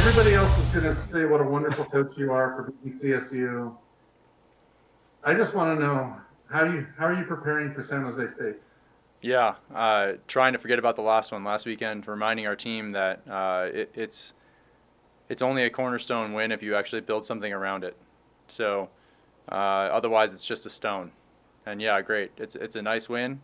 Everybody else is going to say what a wonderful coach you are for beating CSU. I just want to know how are you preparing for San Jose State? Yeah, trying to forget about the last weekend, reminding our team that it's only a cornerstone win if you actually build something around it. So otherwise, it's just a stone. And yeah, great. It's a nice win.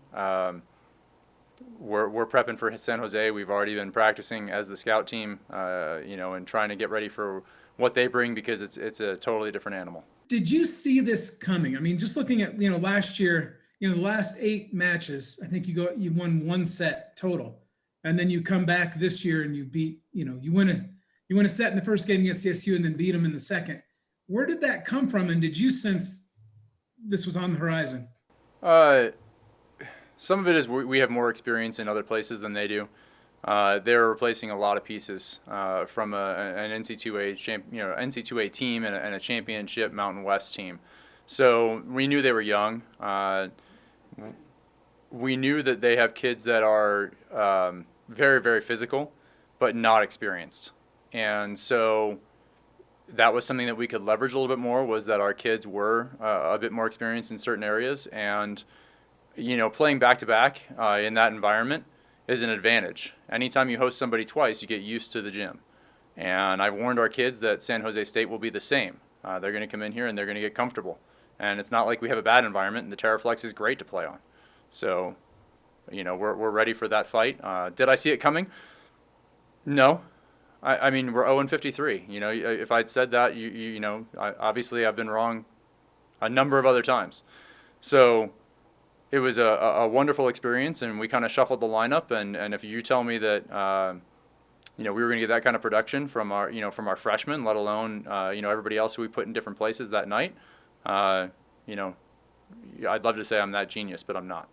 We're prepping for San Jose. We've already been practicing as the scout team, and trying to get ready for what they bring because it's a totally different animal. Did you see this coming? I mean, just looking at, last year, the last 8 matches, I think you won 1 set total. And then you come back this year and you beat, you win a set in the first game against CSU and then beat them in the second. Where did that come from? And did you sense this was on the horizon? Uh, some of it is we have more experience in other places than they do. They're replacing a lot of pieces from an NC2A team and a championship Mountain West team. So we knew they were young. We knew that they have kids that are very, very physical, but not experienced. And so that was something that we could leverage a little bit more, was that our kids were a bit more experienced in certain areas. And, playing back-to-back in that environment is an advantage. Anytime you host somebody twice, you get used to the gym. And I've warned our kids that San Jose State will be the same. They're going to come in here and they're going to get comfortable. And it's not like we have a bad environment, and the Terraflex is great to play on. So, we're ready for that fight. Did I see it coming? No. I mean, we're 0-53. If I'd said that, obviously I've been wrong a number of other times. So it was a wonderful experience, and we kind of shuffled the lineup. And if you tell me that, we were going to get that kind of production from our freshmen, let alone, everybody else who we put in different places that night, I'd love to say I'm that genius, but I'm not.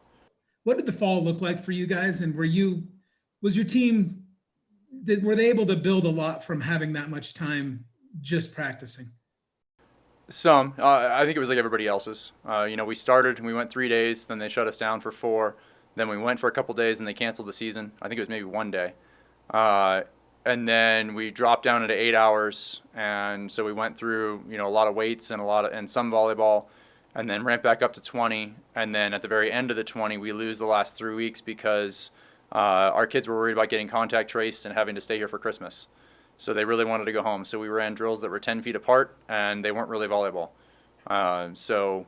What did the fall look like for you guys? And were your team, were they able to build a lot from having that much time just practicing? Some. I think it was like everybody else's. We started and we went 3 days, then they shut us down for 4. Then we went for a couple days and they canceled the season. I think it was maybe 1 day. And then we dropped down into 8 hours, and so we went through a lot of weights and some volleyball, and then ramped back up to 20. And then at the very end of the 20, we lose the last 3 weeks because our kids were worried about getting contact traced and having to stay here for Christmas. So they really wanted to go home. So we ran drills that were 10 feet apart, and they weren't really volleyball. So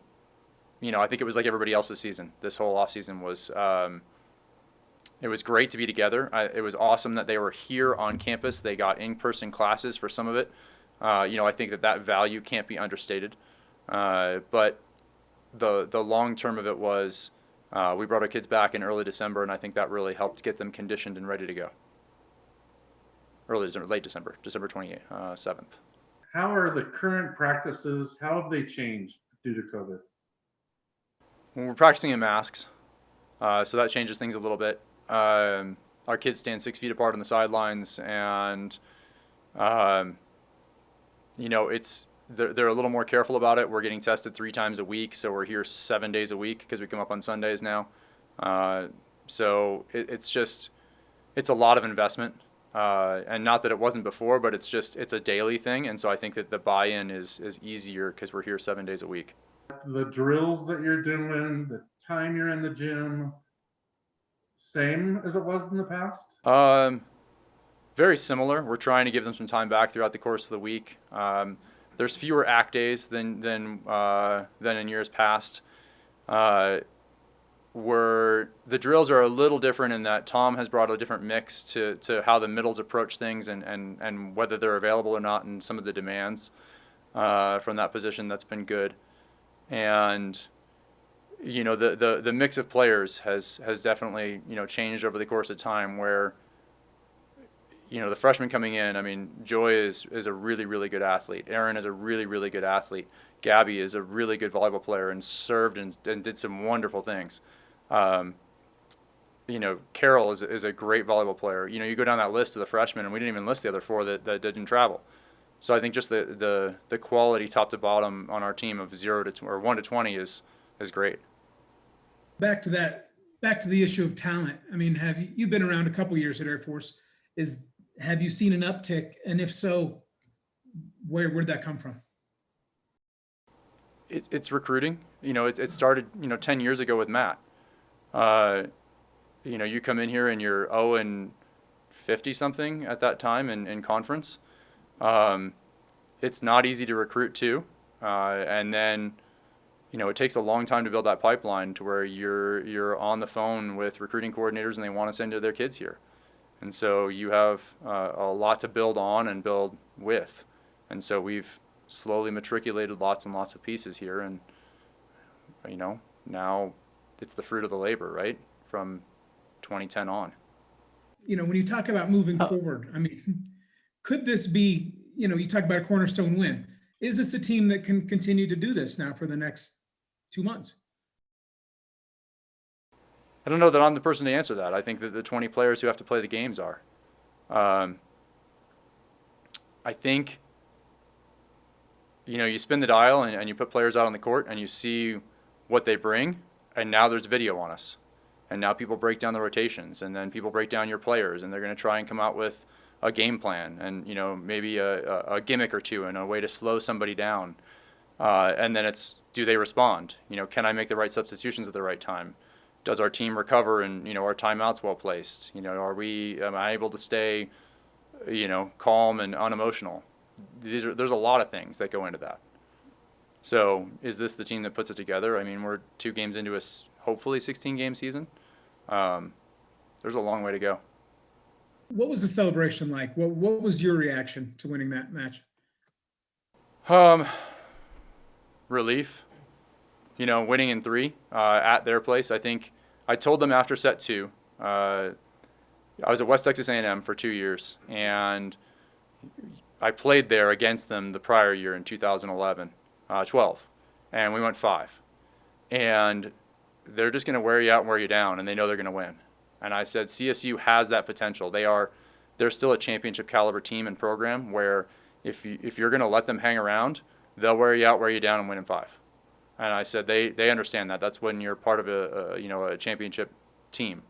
I think it was like everybody else's season. This whole off season was. It was great to be together. It was awesome that they were here on campus. They got in-person classes for some of it. I think that value can't be understated. But the long term of it was we brought our kids back in early December, and I think that really helped get them conditioned and ready to go. Late December, December 27th. How are the current practices? How have they changed due to COVID? When we're practicing in masks, so that changes things a little bit. Our kids stand 6 feet apart on the sidelines, and they're a little more careful about it. We're getting tested 3 times a week, so we're here 7 days a week because we come up on Sundays now. So it's a lot of investment, and not that it wasn't before, but it's a daily thing, and so I think that the buy-in is easier because we're here 7 days a week. The drills that you're doing, the time you're in the gym, same as it was in the past? Very similar. We're trying to give them some time back throughout the course of the week. There's fewer act days than in years past. Where the drills are a little different in that Tom has brought a different mix to how the middles approach things and whether they're available or not, and some of the demands from that position. That's been good. And the mix of players has definitely changed over the course of time, where the freshmen coming in, I mean, Joy is a really, really good athlete. Aaron is a really, really good athlete. Gabby is a really good volleyball player and served and did some wonderful things. Carol is a great volleyball player. You go down that list of the freshmen, and we didn't even list the other 4 that didn't travel. So I think just the quality top to bottom on our team of 1 to 20 is great. Back to the issue of talent. I mean, you've been around a couple years at Air Force? Is have you seen an uptick? And if so, where'd that come from? It's recruiting. It started 10 years ago with Matt. Uh, you come in here and you're 0-50 something at that time in conference. It's not easy to recruit too, and then it takes a long time to build that pipeline to where you're on the phone with recruiting coordinators and they want to send their kids here, and so you have a lot to build on and build with, and so we've slowly matriculated lots and lots of pieces here, and now it's the fruit of the labor, right, from 2010 on. When you talk about moving forward, I mean, could this be, you talk about a cornerstone win. Is this a team that can continue to do this now for the next 2 months? I don't know that I'm the person to answer that. I think that the 20 players who have to play the games are. I think, you spin the dial and you put players out on the court and you see what they bring, and now there's video on us. And now people break down the rotations, and then people break down your players, and they're going to try and come out with a game plan and, maybe a gimmick or two and a way to slow somebody down. And then it's, do they respond? Can I make the right substitutions at the right time? Does our team recover and, our timeouts well placed? Am I able to stay, calm and unemotional? There's a lot of things that go into that. So is this the team that puts it together? I mean, we're 2 games into a hopefully 16-game season. There's a long way to go. What was the celebration like? What was your reaction to winning that match? Relief. Winning in 3 at their place. I think I told them after set 2. I was at West Texas A&M for 2 years, and I played there against them the prior year in 2011, 12, and we went 5. And they're just going to wear you out and wear you down, and they know they're going to win. And I said, CSU has that potential. They're still a championship caliber team and program where if you're going to let them hang around, they'll wear you out, wear you down, and win in 5. And I said they understand that. That's when you're part of a championship team.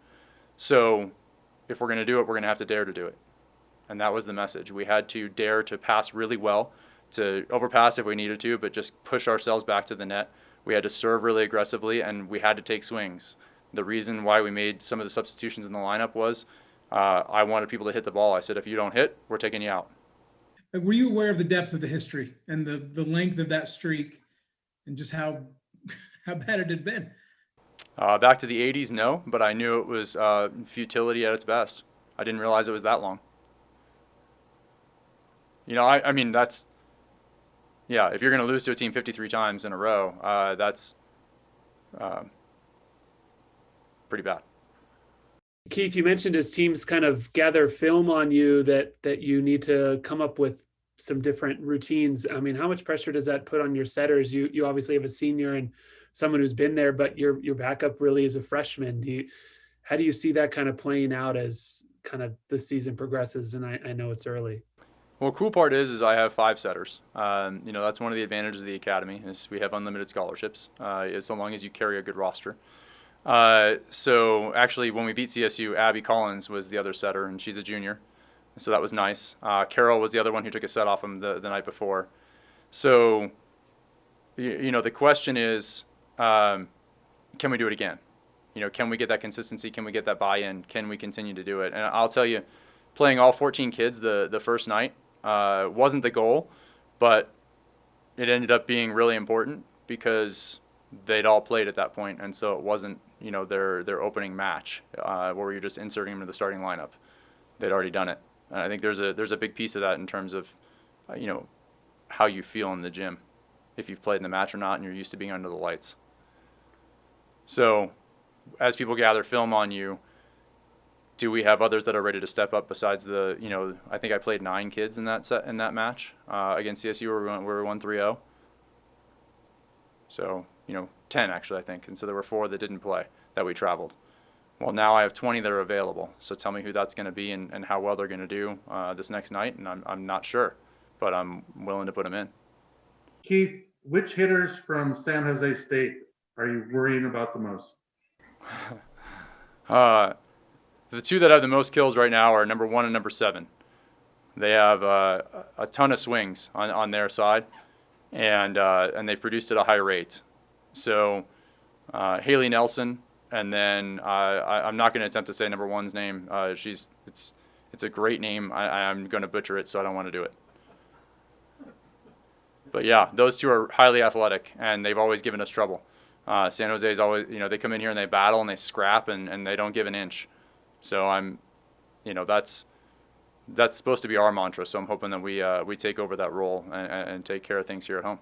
So if we're going to do it, we're going to have to dare to do it. And that was the message. We had to dare to pass really well, to overpass if we needed to, but just push ourselves back to the net. We had to serve really aggressively, and we had to take swings. The reason why we made some of the substitutions in the lineup was I wanted people to hit the ball. I said, if you don't hit, we're taking you out. Were you aware of the depth of the history and the length of that streak and just how bad it had been? Back to the 80s, no, but I knew it was futility at its best. I didn't realize it was that long. I mean, that's, yeah, if you're going to lose to a team 53 times in a row, that's pretty bad. Keith, you mentioned as teams kind of gather film on you that you need to come up with some different routines. I mean, how much pressure does that put on your setters? You obviously have a senior and someone who's been there, but your backup really is a freshman. How do you see that kind of playing out as kind of the season progresses? And I know it's early. Well, cool part is I have 5 setters. That's one of the advantages of the academy is we have unlimited scholarships as long as you carry a good roster. So actually, when we beat CSU, Abby Collins was the other setter, and she's a junior, so that was nice. Carol was the other one who took a set off him the night before. So, the question is, can we do it again? Can we get that consistency? Can we get that buy-in? Can we continue to do it? And I'll tell you, playing all 14 kids the first night wasn't the goal, but it ended up being really important because they'd all played at that point, and so it wasn't their opening match where you're just inserting them into the starting lineup. They'd already done it, and I think there's a big piece of that in terms of how you feel in the gym, if you've played in the match or not, and you're used to being under the lights. So as people gather film on you, do we have others that are ready to step up besides I think I played 9 kids in that match against CSU where we won 3-0. So 10 actually, I think. And so there were 4 that didn't play that we traveled. Well, now I have 20 that are available. So tell me who that's going to be and how well they're going to do this next night. And I'm not sure, but I'm willing to put them in. Keith, which hitters from San Jose State are you worrying about the most? The 2 that have the most kills right now are number 1 and number 7. They have a ton of swings on their side, and they've produced at a high rate. So Haley Nelson, and then I'm not going to attempt to say number one's name. It's a great name. I'm going to butcher it, so I don't want to do it. But yeah, those two are highly athletic, and they've always given us trouble. San Jose's always, they come in here and they battle and they scrap and they don't give an inch. So that's supposed to be our mantra. So I'm hoping that we take over that role and take care of things here at home.